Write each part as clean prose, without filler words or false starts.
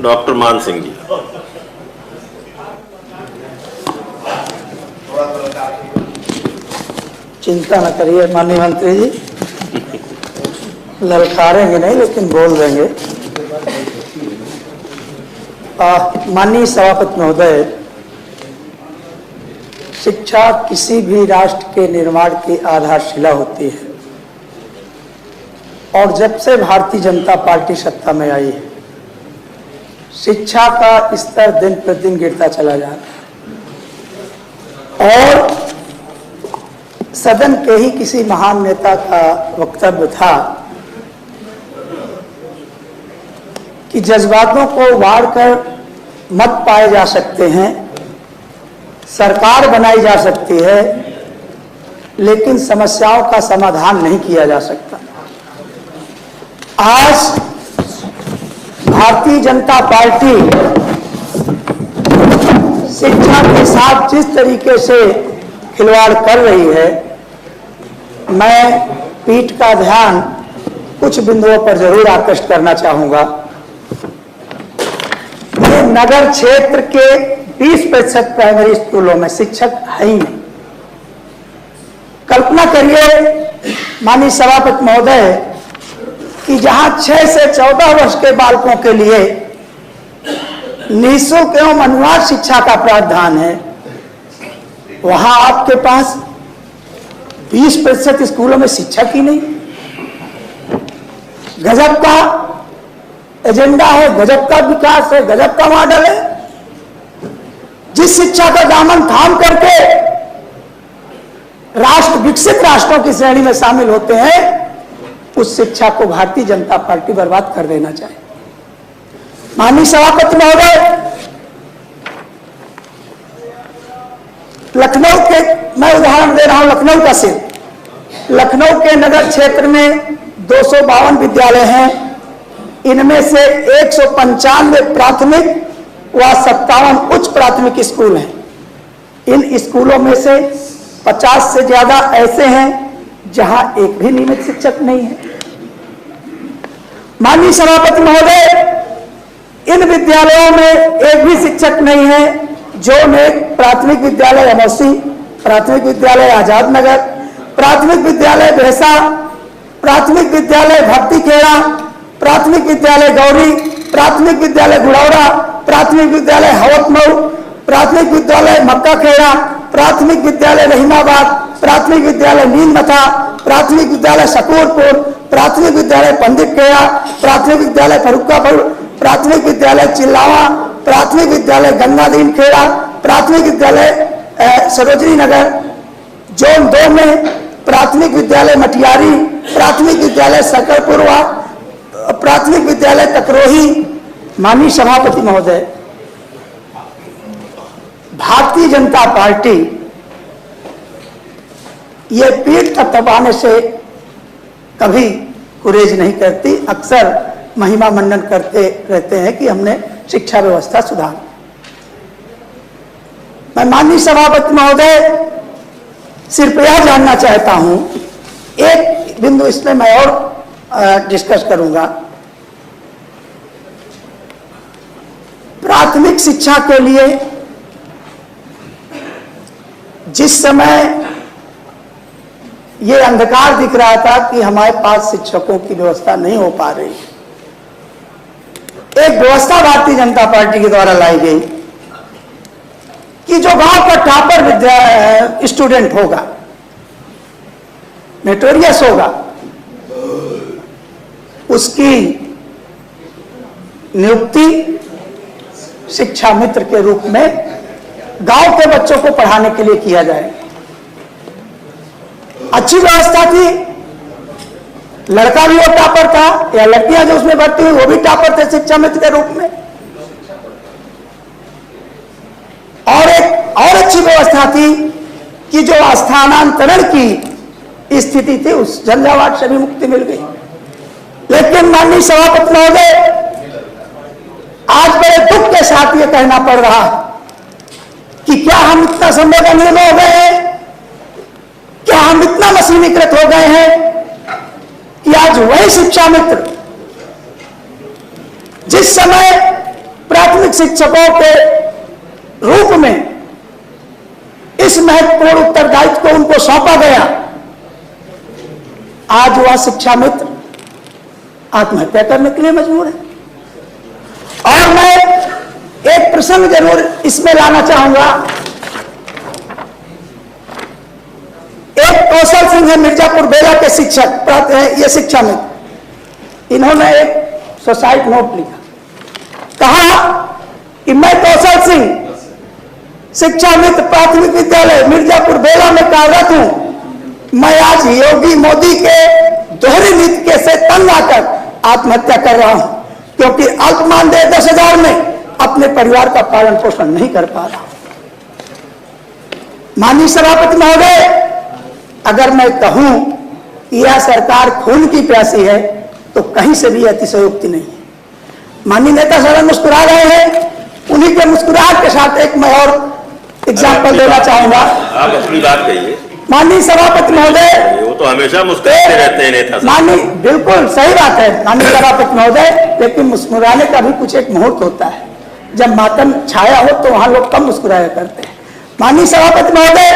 Doctor मान सिंह जी। चिंता न करिए माननीय मंत्री जी, ललकारेंगे नहीं लेकिन बोल देंगे। माननीय सभापति महोदय, शिक्षा किसी भी राष्ट्र के निर्माण की आधारशिला होती है और जब से भारतीय जनता पार्टी सत्ता में आई है, शिक्षा का स्तर दिन प्रतिदिन गिरता चला जा रहा है। और सदन के ही किसी महान नेता का वक्तव्य था कि जज्बातों को वारकर मत पाए जा सकते हैं, सरकार बनाई जा सकती है, लेकिन समस्याओं का समाधान नहीं किया जा सकता। आज भारतीय जनता पार्टी शिक्षा के साथ जिस तरीके से खिलवाड़ कर रही है, मैं पीठ का ध्यान कुछ बिंदुओं पर जरूर आकृष्ट करना चाहूंगा। ये नगर क्षेत्र के 20% प्राइमरी स्कूलों में शिक्षक है ही नहीं। कल्पना करिए माननीय सभापति महोदय कि जहां 6 से 14 वर्ष के बालकों के लिए निःशुल्क एवं अनिवार्य शिक्षा का प्रावधान है, वहां आपके पास 20% स्कूलों में शिक्षक ही नहीं। गजब का एजेंडा है, गजब का विकास है, गजब का मॉडल है। जिस शिक्षा का दामन थाम करके राष्ट्र विकसित राष्ट्रों की श्रेणी में शामिल होते हैं, उस शिक्षा को भारतीय जनता पार्टी बर्बाद कर देना चाहे। माननीय सभापति महोदय, लखनऊ के, मैं उदाहरण दे रहा हूं लखनऊ का सिर्फ, लखनऊ के नगर क्षेत्र में 252 विद्यालय हैं। इनमें से 195 प्राथमिक व 57 उच्च प्राथमिक स्कूल हैं। इन स्कूलों में से 50 से ज्यादा ऐसे हैं जहां एक भी नियमित शिक्षक नहीं है। माननीय सभापति महोदय, इन विद्यालयों में एक भी शिक्षक नहीं है जो प्राथमिक विद्यालय अमौसी, प्राथमिक विद्यालय आजाद नगर, प्राथमिक विद्यालय भैंसा, प्राथमिक विद्यालय भक्ति खेड़ा, प्राथमिक विद्यालय गौरी, प्राथमिक विद्यालय गुड़ौरा, प्राथमिक विद्यालय हवतमऊ, प्राथमिक विद्यालय मक्का खेड़ा, प्राथमिक विद्यालय रहीमाबाद, प्राथमिक विद्यालय नीलमथा, प्राथमिक विद्यालय शकूरपुर, प्राथमिक विद्यालय पंडित खेड़ा, प्राथमिक विद्यालय फरुखापुर, प्राथमिक विद्यालय चिल्लावा, प्राथमिक विद्यालय गंगादीन खेड़ा, प्राथमिक विद्यालय सरोजनी नगर, जोन 2 में प्राथमिक विद्यालय मटियारी, प्राथमिक विद्यालय सकरपुरवा, प्राथमिक विद्यालय तकरोही। माननीय सभापति महोदय, भारतीय जनता पार्टी ये पीठ थपथपाने से कभी गुरेज नहीं करती, अक्सर महिमा मंडन करते रहते हैं कि हमने शिक्षा व्यवस्था सुधार। मैं माननीय सभापति महोदय सिर्फ यह जानना चाहता हूं, एक बिंदु इसमें मैं और डिस्कस करूंगा। प्राथमिक शिक्षा के लिए जिस समय ये अंधकार दिख रहा था कि हमारे पास शिक्षकों की व्यवस्था नहीं हो पा रही, एक व्यवस्था भारतीय जनता पार्टी के द्वारा लाई गई कि जो गांव का टॉपर स्टूडेंट होगा, नोटोरियस होगा, उसकी नियुक्ति शिक्षा मित्र के रूप में गांव के बच्चों को पढ़ाने के लिए किया जाए। अच्छी व्यवस्था थी, लड़का भी वो टॉपर था या लड़कियां जो उसमें भर्ती हुई वो भी टॉपर थे शिक्षा मित्र के रूप में। और एक और अच्छी व्यवस्था थी कि जो स्थानांतरण की स्थिति थी उस झंझावात से भी मुक्ति मिल गई। लेकिन माननीय सभापति महोदय, आज बड़े दुख के साथ ये कहना पड़ रहा है कि क्या हम इतना संवेदनहीन हो गए हैं, क्या हम इतना मशीनीकृत हो गए हैं कि आज वही शिक्षा मित्र जिस समय प्राथमिक शिक्षकों के रूप में इस महत्वपूर्ण उत्तरदायित्व को उनको सौंपा गया, आज वह शिक्षा मित्र आत्महत्या करने के लिए मजबूर है। और मैं एक प्रसंग जरूर इसमें लाना चाहूंगा। एक कौशल सिंह है, मिर्जापुर बेला के शिक्षक, ये शिक्षा मित्र, इन्होंने एक सुसाइड नोट लिखा, कहा कि मैं कौशल सिंह शिक्षा मित्र प्राथमिक विद्यालय मिर्जापुर बेला में कार्यरत हूं। मैं आज योगी मोदी के दोहरी नीति से तंग आकर आत्महत्या कर रहा हूं, क्योंकि अल्प मानदेय 10,000 में अपने परिवार का पालन पोषण नहीं कर पा रहा। माननीय सभापति महोदय, अगर मैं कहूं कि यह सरकार खून की प्यासी है तो कहीं से भी अतिशयोक्ति नहीं है। माननीय नेता सदन मुस्कुरा रहे हैं, उन्हीं के मुस्कुराहट के साथ एक मैं और एग्जाम्पल देना चाहूंगा। आप अपनी बात कहिए। माननीय सभापति महोदय, वो तो हमेशा मुस्कुराते रहते हैं नेता। माननीय, बिल्कुल सही बात है माननीय सभापति महोदय, लेकिन मुस्कुराने का भी कुछ एक मुहूर्त होता है। जब मातम छाया हो तो वहां लोग कम मुस्कुराया करते हैं। माननीय सभापति महोदय,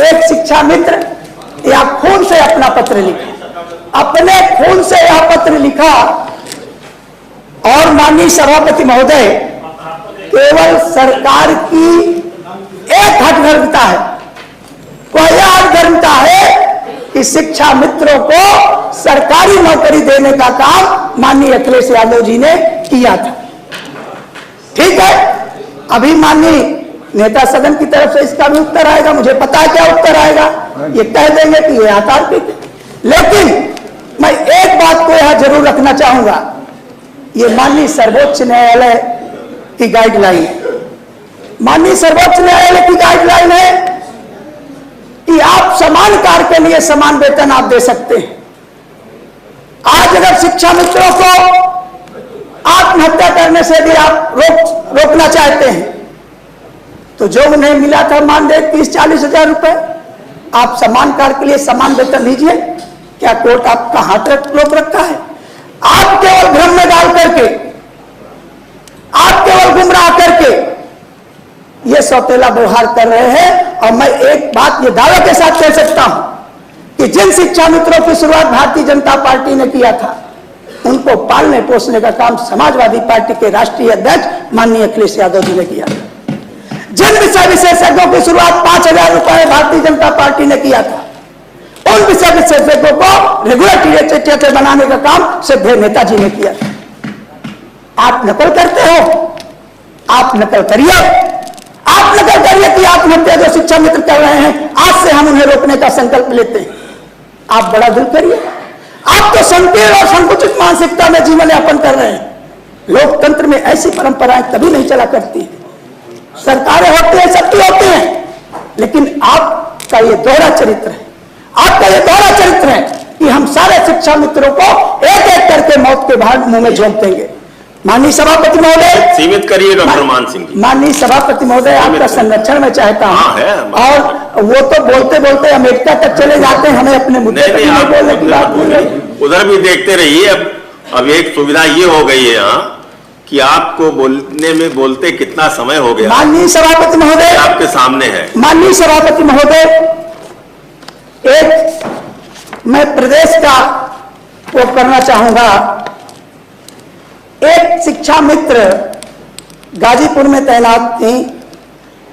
एक शिक्षा मित्र या खून से अपना पत्र लिखा, अपने खून से यह पत्र लिखा। और माननीय सभापति महोदय, केवल सरकार की एक हठधर्मिता है, वह यह हठधर्मिता है कि शिक्षा मित्रों को सरकारी नौकरी देने का काम माननीय अखिलेश यादव जी ने किया था। ठीक है, अभी माननीय नेता सदन की तरफ से इसका भी उत्तर आएगा, मुझे पता है क्या उत्तर आएगा, ये कह देंगे कि ये अतार्किक है। लेकिन मैं एक बात को यहां जरूर रखना चाहूंगा, ये माननीय सर्वोच्च न्यायालय की गाइडलाइन है। माननीय सर्वोच्च न्यायालय की गाइडलाइन है कि आप समान कार्य के लिए समान वेतन आप दे सकते हैं। आज अगर शिक्षा मित्रों को आत्महत्या करने से भी आप रोकना चाहते हैं, तो जो उन्हें मिला था मानदेय 30-40 हजार रुपए, आप समान कार्य के लिए समान वेतन लीजिए। क्या कोर्ट आपका हाथ रोक रखा है? आप केवल भ्रम में डाल करके, आप केवल गुमराह करके ये सौतेला व्यवहार कर रहे हैं। और मैं एक बात ये दावे के साथ कह सकता हूं कि जिन शिक्षा मित्रों की शुरुआत भारतीय जनता पार्टी ने किया था, उनको पालने पोसने का काम समाजवादी पार्टी के राष्ट्रीय अध्यक्ष माननीय अखिलेश यादव जी ने किया था। जिन विषय विशेषज्ञों की शुरुआत 5,000 रुपए भारतीय जनता पार्टी ने किया था, उन विषय विशेषज्ञों को रेगुलर टीचर बनाने का काम सिद्धे नेताजी ने किया था। आप नकल करते हो, आप नकल करिए, आप नकल करिए कि आत्महत्या जो शिक्षा मित्र कर रहे हैं, आज से हम उन्हें रोकने का संकल्प लेते हैं। आप बड़ा दिल करिए। आप तो संकीर्ण और संकुचित मानसिकता में जीवन यापन कर रहे हैं। लोकतंत्र में ऐसी परंपराएं कभी नहीं चला करती है। सरकारें होती हैं, सबकी होती हैं, लेकिन आपका ये दोहरा चरित्र है। आपका ये दोहरा चरित्र है कि हम सारे शिक्षा मित्रों को एक एक करके मौत के भाग मुंह में झोंक देंगे। माननीय सभापति महोदय, सीमित करिए डॉक्टर मान सिंह जी। माननीय सभापति महोदय, आपका संरक्षण में चाहता हूं। और वो तो बोलते बोलते अमेरिका तक चले जाते हैं, हमें अपने मुद्दे पर नहीं बोलने की बात भूल गई। उधर भी देखते रहिए। अब एक सुविधा ये हो गई है यहाँ कि आपको बोलने में बोलते कितना समय हो गया। माननीय सभापति महोदय, आपके सामने है। माननीय सभापति महोदय, एक मैं प्रदेश का वो करना चाहूंगा। एक शिक्षा मित्र गाजीपुर में तैनात थी,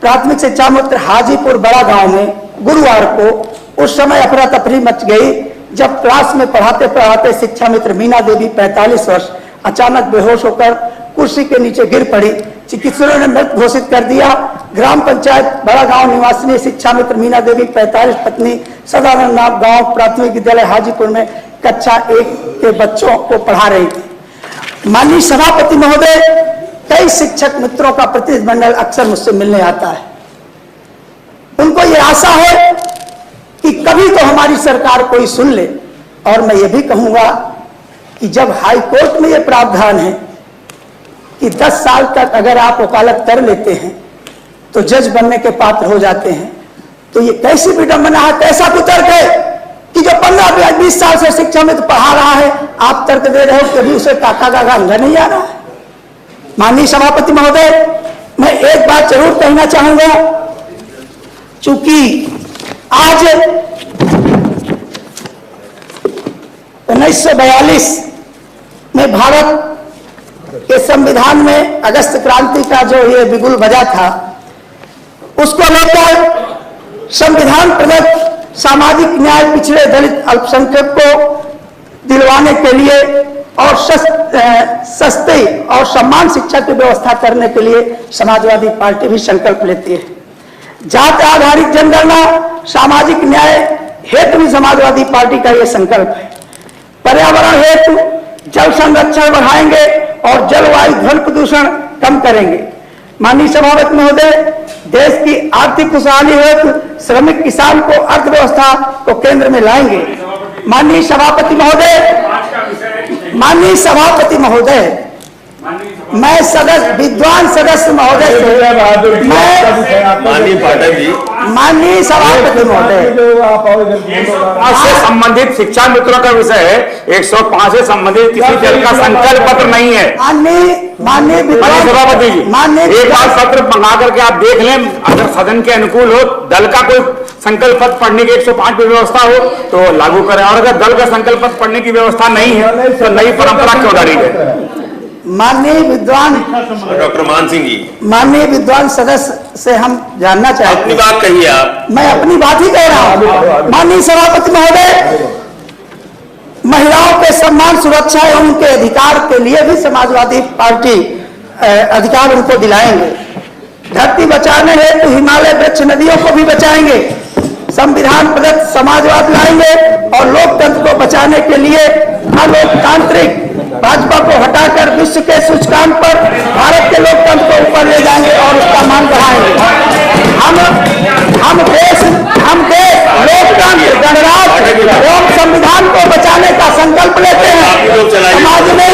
प्राथमिक शिक्षा मित्र हाजीपुर बड़ा गांव में। गुरुवार को उस समय अफरा तफरी मच गई जब क्लास में पढ़ाते पढ़ाते शिक्षा मित्र मीना देवी 45 वर्ष अचानक बेहोश होकर कुर्सी के नीचे गिर पड़ी। चिकित्सकों ने मृत घोषित कर दिया। ग्राम पंचायत बड़ा गांव निवासी शिक्षा मित्र मीना देवी 45 पत्नी सदानंद नाथ गांव प्राथमिक विद्यालय हाजीपुर में कक्षा 1 के बच्चों को पढ़ा रही थी। माननीय सभापति महोदय, कई शिक्षक मित्रों का प्रतिनिधिमंडल अक्सर मुझसे मिलने आता है। उनको ये आशा है कि कभी तो हमारी सरकार कोई सुन ले। और मैं ये भी कहूंगा कि जब हाई कोर्ट में ये प्रावधान है कि 10 साल तक अगर आप वकालत कर लेते हैं तो जज बनने के पात्र हो जाते हैं, तो ये कैसी विडंबना है, कैसा कुतर्क है कि जो 15-20 साल से शिक्षा में तो पढ़ा रहा है, आप तर्क दे रहे हो कि अभी उसे काका का गंगा नहीं आ रहा है। माननीय सभापति महोदय, मैं एक बात जरूर कहना चाहूंगा, चूंकि आज 1942 में भारत के संविधान में अगस्त क्रांति का जो ये बिगुल बजा था, उसको लेकर संविधान प्रदत्त सामाजिक न्याय पिछड़े दलित अल्पसंख्यक को दिलवाने के लिए और सस्ते और सम्मान शिक्षा की व्यवस्था करने के लिए समाजवादी पार्टी भी संकल्प लेती है। जाति आधारित जनगणना, सामाजिक न्याय हेतु भी समाजवादी पार्टी का यह संकल्प है। पर्यावरण हेतु जल संरक्षण बढ़ाएंगे और जलवायु ध्वनि प्रदूषण कम करेंगे। माननीय सभापति महोदय, देश की आर्थिक खुशहाली हेतु श्रमिक किसान को अर्थव्यवस्था को केंद्र में लाएंगे। माननीय सभापति महोदय, मैं सदस्य विद्वान सदस्य महोदय से माननीय पाठक जी, माननीय सभापति महोदय, से संबंधित शिक्षा मित्रों का विषय है। 105 से संबंधित किसी दल का संकल्प पत्र नहीं है। माननीय सभापति जी, एक बार पत्र मंगा करके आप देख लें, अगर सदन के अनुकूल हो, दल का कोई संकल्प पत्र पढ़ने की 105 की व्यवस्था हो तो लागू करें, और अगर दल का संकल्प पत्र पढ़ने की व्यवस्था नहीं है तो नई परंपरा क्यों डाली जाए। माननीय विद्वान डॉक्टर मान सिंह जी, माननीय विद्वान सदस्य से हम जानना चाहते अपनी हैं। बात कहिए आप। मैं अपनी बात ही कह रहा हूं। माननीय सभापति महोदय, महिलाओं के सम्मान, सुरक्षा एवं उनके अधिकार के लिए भी समाजवादी पार्टी अधिकार उनको दिलाएंगे। धरती बचाने हेतु हिमालय वृक्ष नदियों को भी बचाएंगे। संविधान प्रदत्त समाजवाद लाएंगे और लोकतंत्र को बचाने के लिए अलोकतांत्रिक भाजपा को हटाकर विश्व के सूचकांक पर भारत के लोकतंत्र को ऊपर ले जाएंगे और उसका मान बढ़ाएंगे। हम देश लोकतंत्र, गणराज्य एवं संविधान को बचाने का संकल्प लेते हैं। समाज में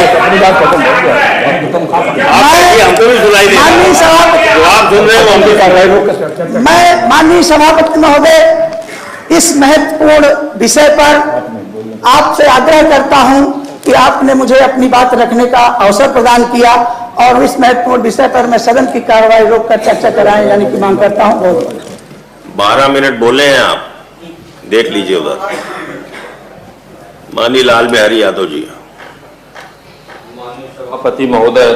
हमको भी सुनाई दे रहा है। माननीय सभापति, जो आप सुन रहे हो हमको सुन रहे हो। मैं माननीय सभापति महोदय, इस महत्वपूर्ण विषय पर आपसे आग्रह करता हूं कि आपने मुझे अपनी बात रखने का अवसर प्रदान किया और इस महत्वपूर्ण विषय पर मैं सदन की कार्रवाई रोककर चर्चा कराएं यानी कि मांग करता हूं। बहुत 12 मिनट बोले हैं आप, देख लीजिए उधर। माननीय लाल बिहारी यादव जी। सभापति महोदय,